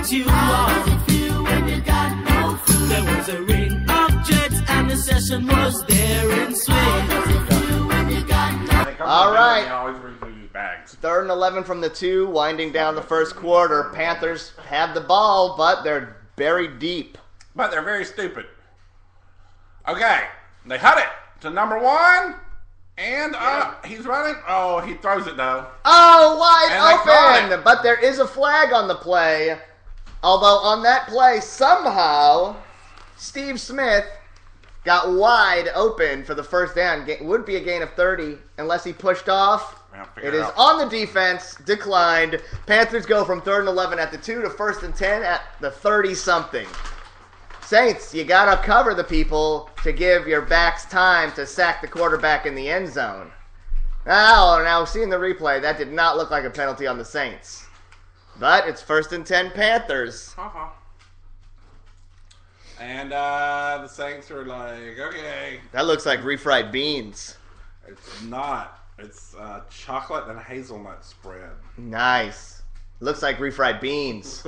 what you want. How does it feel when you got no food? There was a ring of jets and the session was there in swing. How does it feel when you got no food? All right. Always these bags. 3rd and 11 from the 2, winding down the first quarter. Panthers have the ball, but they're buried deep. But they're very stupid. Okay, they hut it to number 1, and he's running. Oh, he throws it though. Oh, wide open! But there is a flag on the play. Although on that play, somehow, Steve Smith got wide open for the first down. Would be a gain of 30 unless he pushed off. It is on the defense, declined. Panthers go from 3rd and 11 at the 2 to 1st and 10 at the 30-something. Saints, you got to cover the people to give your backs time to sack the quarterback in the end zone. Now seeing the replay, that did not look like a penalty on the Saints. But it's 1st and 10 Panthers. And the Saints are like, okay. That looks like refried beans. It's not. It's chocolate and hazelnut spread. Nice. Looks like refried beans.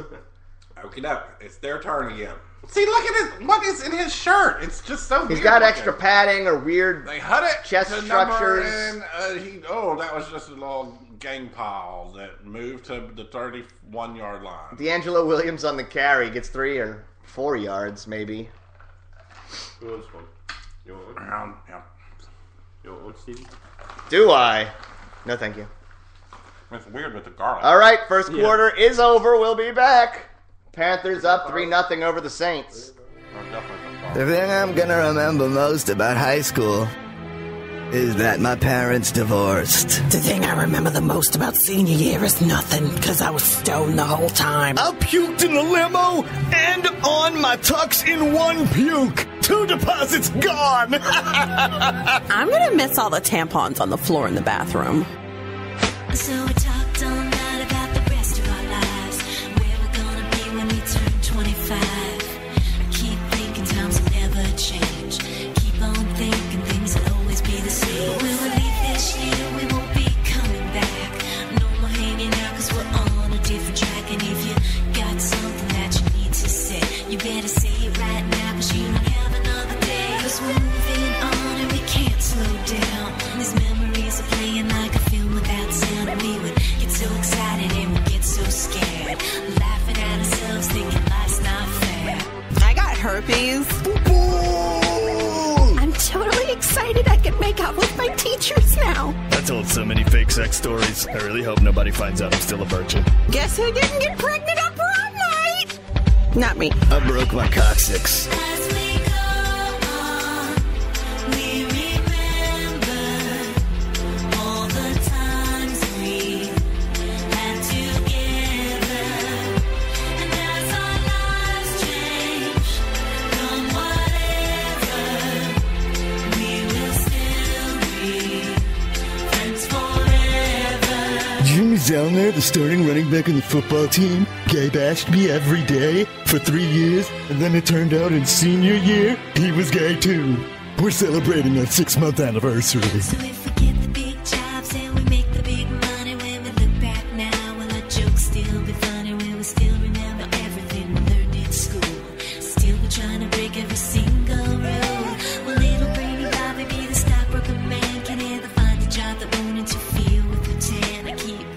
Okie doke. It's their turn again. See, look at what is in his shirt. It's just so weird. He's got extra padding or weird They hut it chest to structures. And that was just a little gang pile that moved to the 31-yard line. D'Angelo Williams on the carry gets 3 or 4 yards, maybe. Who wants one? You want one? Yeah. You want one, Stevie? Do I? No, thank you. It's weird with the garlic. All right, first quarter is over. We'll be back. Panthers up 3-0 over the Saints. The thing I'm gonna remember most about high school is that my parents divorced. The thing I remember the most about senior year is nothing, because I was stoned the whole time. I puked in the limo and on my tux in one puke. 2 deposits gone. I'm gonna miss all the tampons on the floor in the bathroom. So we talked all night about the rest of our lives, where we're gonna be when we turn 25. I keep thinking times will never change. Keep on thinking things will always be the same. When we leave this year, we won't be coming back. No more hanging out cause we're on a different track. And if you got something that you need to say, you better say it right now cause you don't have another day. Cause we're moving on and we can't slow down. These memories are playing like a film without sound. And we would get so excited and we'd get so scared, laughing at ourselves thinking life's not fair. I got herpes. I'm totally excited I can make out with my teachers now. I told so many fake sex stories. I really hope nobody finds out I'm still a virgin. Guess who didn't get pregnant on prom night? Not me. I broke my coccyx. As we go on, we remember all the times we had together. And as our lives change from whatever, we will still be friends forever. Jimmy's down there, the starting running back in the football team, gay bashed me every day for 3 years, and then it turned out in senior year, he was gay too. We're celebrating our 6-month anniversary. So if we get the big jobs and we make the big money, when we look back now, will our jokes still be funny? Will we still remember everything we learned in school? Still be trying to break every single rule? Will little brainy Bobby be the stockbroker man? Can he ever find a job that won't interfere with the tan? I keep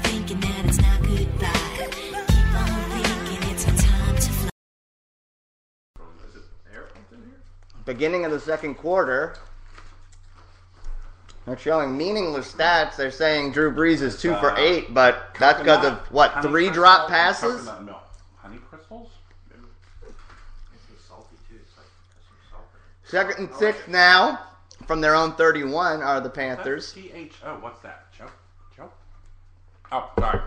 thinking that it's not goodbye. Keep on thinking it's our time to fly. Is it air in here? Beginning of the second quarter. They're showing meaningless stats. They're saying Drew Brees is 2 for 8, but that's because of, what, Honey 3 crystals drop and passes? coconut milk. Honey crystals? It's salty too. It's like some 2nd and 6 now. From their own 31 are the Panthers. T-H-O. What's that? Joe? Oh, sorry.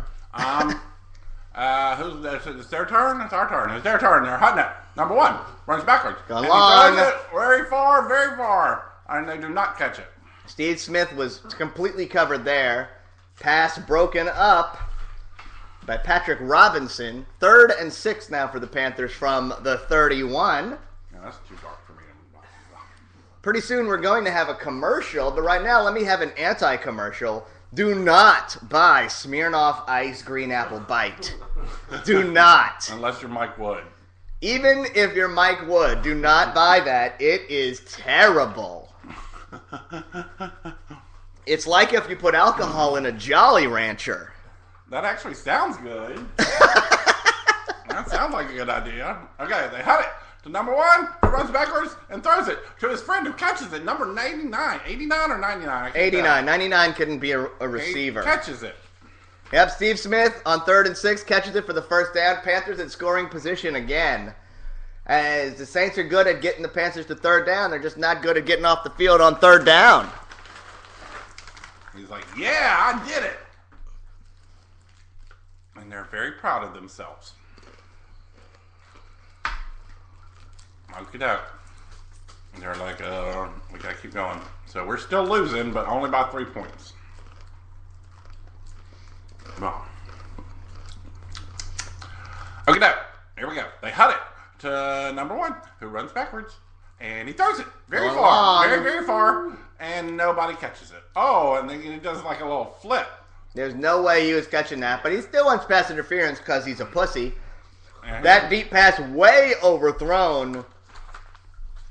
It's their turn? It's our turn. It's their turn. They're hunting it. Number 1. Runs backwards. Go And long. he throws it very far, very far. And they do not catch it. Steve Smith was completely covered there. Pass broken up by Patrick Robinson. 3rd and 6 now for the Panthers from the 31. Yeah, that's too dark for me. Pretty soon we're going to have a commercial, but right now let me have an anti-commercial. Do not buy Smirnoff Ice Green Apple Bite. Do not. Unless you're Mike Wood. Even if you're Mike Wood, do not buy that. It is terrible. It's like if you put alcohol in a Jolly Rancher. That actually sounds good. That sounds like a good idea. Okay, they had it to number 1, who runs backwards and throws it to his friend who catches it, number 99. 89 or 99? 89. 99 couldn't be a receiver. He catches it. Yep, Steve Smith on 3rd and 6 catches it for the first down. Panthers in scoring position again. As the Saints are good at getting the Panthers to 3rd down, they're just not good at getting off the field on 3rd down. He's like, yeah, I did it. And they're very proud of themselves. Look it out. And they're like, we gotta keep going. So we're still losing, but only by 3 points. Well. Okay, now, here we go. They hut it to number 1, who runs backwards. And he throws it very far. Very, very far. And nobody catches it. Oh, and then he does like a little flip. There's no way he was catching that, but he still wants pass interference because he's a pussy. That deep pass way overthrown,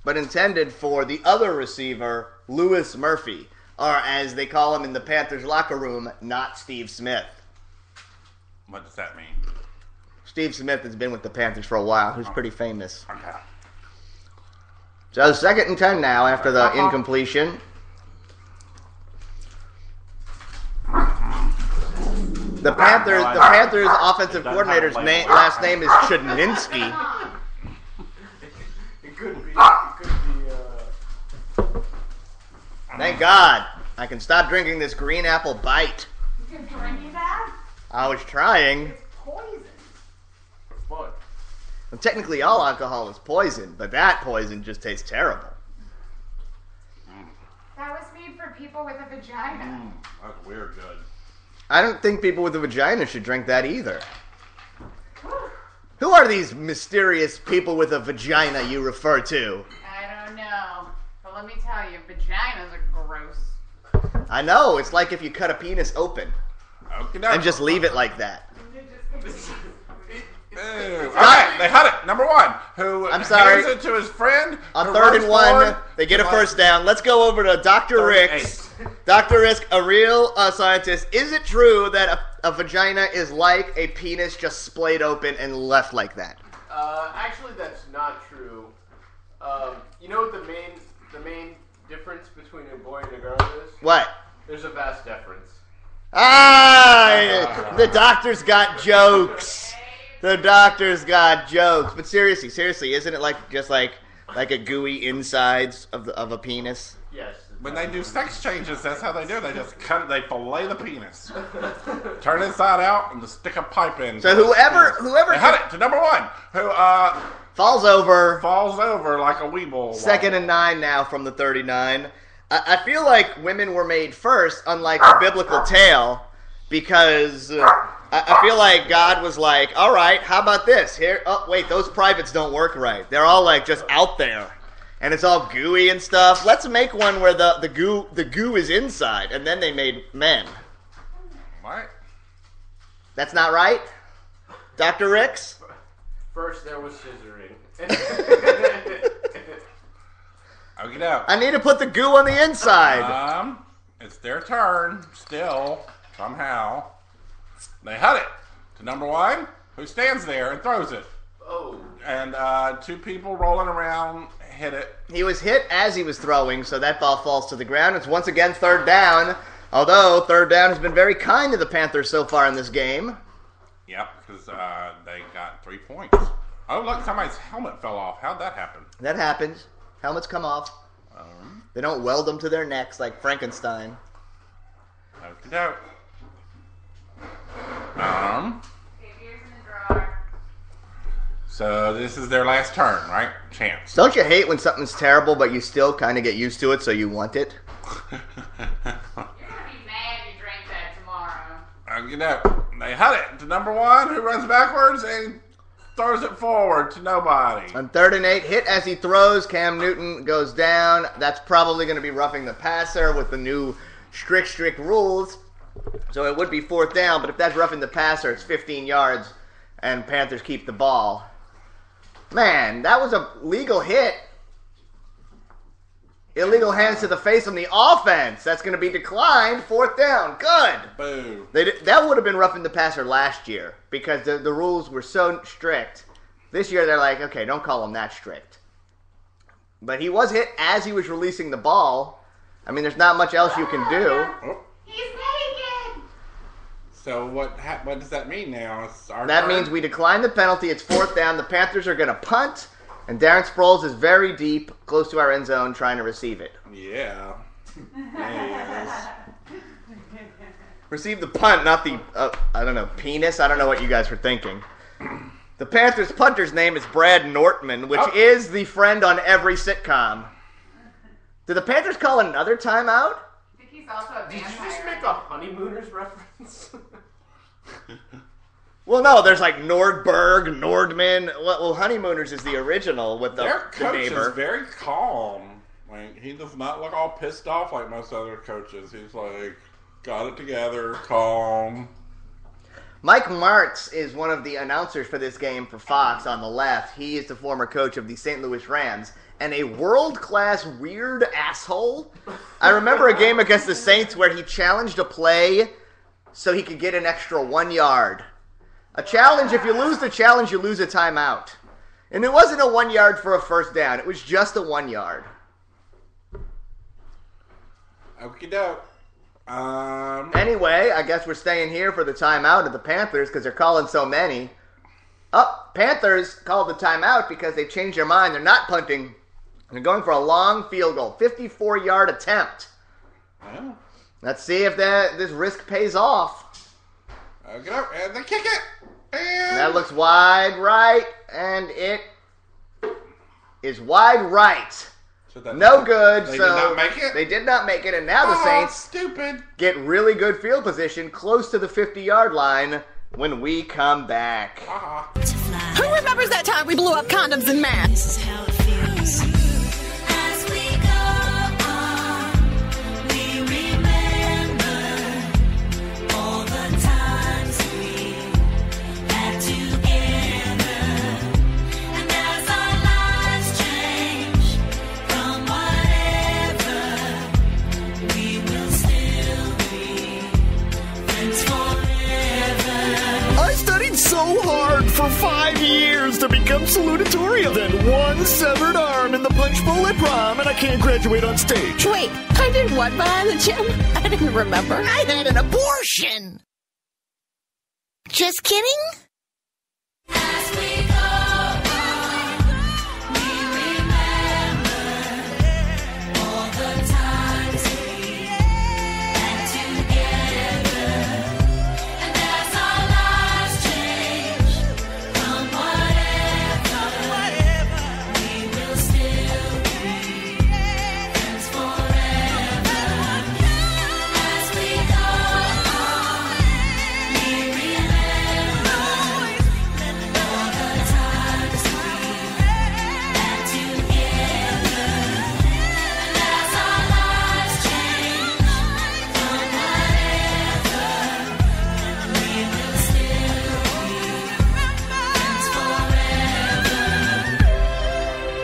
but intended for the other receiver, Louis Murphy, or as they call him in the Panthers locker room, not Steve Smith. What does that mean? Steve Smith has been with the Panthers for a while. He's pretty famous. Okay. So 2nd and 10 now after the incompletion. The Panthers offensive coordinator's last name is Chudninski. It could be. Thank God. I can stop drinking this green apple bite. You're drinking that? I was trying. It's poison. It's fun. Well, technically, all alcohol is poison, but that poison just tastes terrible. That was made for people with a vagina. That's weird good. I don't think people with a vagina should drink that either. Who are these mysterious people with a vagina you refer to? I don't know. But let me tell you, vaginas are gross. I know. It's like if you cut a penis open and just leave it like that. Alright, they had it. Number 1, who hands it to his friend. On 3rd and 1, they get a first down. Let's go over to Dr. Ricks. Dr. Rick, a real scientist. Is it true that a vagina is like a penis just splayed open and left like that? Actually, that's not true. You know what the main difference between a boy and a girl is? What? There's a vast difference. The doctor's got jokes. The doctor's got jokes. But seriously, isn't it just like a gooey insides of a penis? Yes. When they do sex changes, that's how they do it. They just they fillet the penis, turn it inside out, and just stick a pipe in. So whoever they had it to number 1, who falls over like a weeble. 2nd and 9 now from the 39. I feel like women were made first, unlike the biblical tale, because I feel like God was like, all right, how about this? Here, oh wait, those privates don't work right. They're all just out there, and it's all gooey and stuff. Let's make one where the goo is inside, and then they made men. What? That's not right, Dr. Ricks. First there was scissoring. I need to put the goo on the inside. It's their turn still somehow. They had it to number 1, who stands there and throws it. Oh. And 2 people rolling around hit it. He was hit as he was throwing, so that ball falls to the ground. It's once again 3rd down, although 3rd down has been very kind to the Panthers so far in this game. Yep, because they got 3 points. Oh, look, somebody's helmet fell off. How'd that happen? That happens. Helmets come off. They don't weld them to their necks like Frankenstein. Okey-doke. So this is their last turn, right? Chance. Don't you hate when something's terrible, but you still kind of get used to it, so you want it? You're gonna be mad you drank that tomorrow. Okey-doke. They had it to number 1, who runs backwards and throws it forward to nobody. On 3rd and 8, hit as he throws. Cam Newton goes down. That's probably going to be roughing the passer with the new strict rules. So it would be 4th down, but if that's roughing the passer, it's 15 yards, and Panthers keep the ball. Man, that was a legal hit. Illegal hands to the face on the offense. That's going to be declined. 4th down. Good. Boom. That would have been roughing the passer last year because the rules were so strict. This year they're like, okay, don't call them that strict. But he was hit as he was releasing the ball. I mean, there's not much else you can do. Oh. He's naked. So what does that mean now? That means we decline the penalty. It's 4th down. The Panthers are going to punt. And Darren Sproles is very deep, close to our end zone, trying to receive it. Yeah. Yes. Receive the punt, not the, penis. I don't know what you guys were thinking. The Panthers' punter's name is Brad Nortman, which is the friend on every sitcom. Did the Panthers call another timeout? I think he's also a vampire. Did you just make a Honeymooners reference? Well, no, there's like Nordberg, Nordman. Well, Honeymooners is the original with the Their coach neighbor. is very calm. Like, he does not look all pissed off like most other coaches. He's like, got it together, calm. Mike Martz is one of the announcers for this game for Fox on the left. He is the former coach of the St. Louis Rams and a world-class weird asshole. I remember a game against the Saints where he challenged a play so he could get an extra 1 yard. A challenge, if you lose the challenge, you lose a timeout. And it wasn't a 1 yard for a 1st down. It was just a 1 yard. Okie doke. Anyway, I guess we're staying here for the timeout of the Panthers because they're calling so many. Panthers called the timeout because they changed their mind. They're not punting. They're going for a long field goal. 54-yard attempt. Well, Let's see if this risk pays off. okie doke. And they kick it. And That looks wide right, and it is wide right. So that- No good. They so did not make it? They did not make it, and now the Oh, Saints stupid. get really good field position close to the 50-yard line when we come back. Who remembers that time we blew up condoms in math? This is how it feels. As we go on, we remember all the times we had together. And as our lives change from whatever, we will still be friends forever. I studied so hard for 5 years to become salutatorian. Then one severed arm in the punch bowl at prom, and I can't graduate on stage. Wait, I did what behind the gym? I didn't remember. I had an abortion. Just kidding? As we go on, we remember all the times we had together. And as our lives change from whatever, we will still be friends forever. As we go on, we remember all the times we had together. And as our lives change from whatever, we will still be friends forever.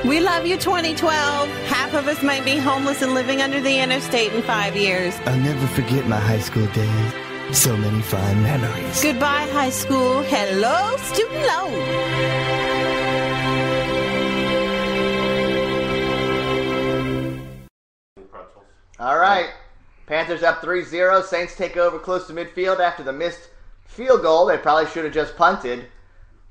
We love you, 2012. Half of us might be homeless and living under the interstate in 5 years. I'll never forget my high school days. So many fond memories. Goodbye, high school. Hello, student loan. All right. Panthers up 3-0. Saints take over close to midfield after the missed field goal. They probably should have just punted.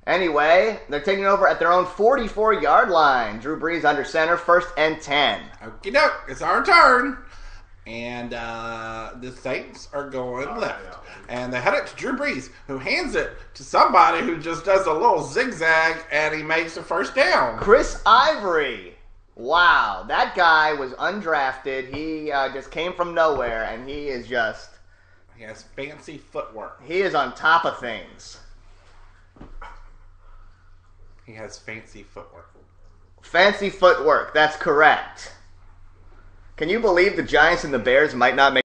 Anyway, they're taking over at their own 44-yard line. Drew Brees under center, 1st and 10. Okie doke. It's our turn. And the Saints are going left. And they head it to Drew Brees, who hands it to somebody who just does a little zigzag, and he makes the 1st down. Chris Ivory. Wow, that guy was undrafted. He just came from nowhere, and he is just... He has fancy footwork. He is on top of things. He has fancy footwork. Fancy footwork, that's correct. Can you believe the Giants and the Bears might not make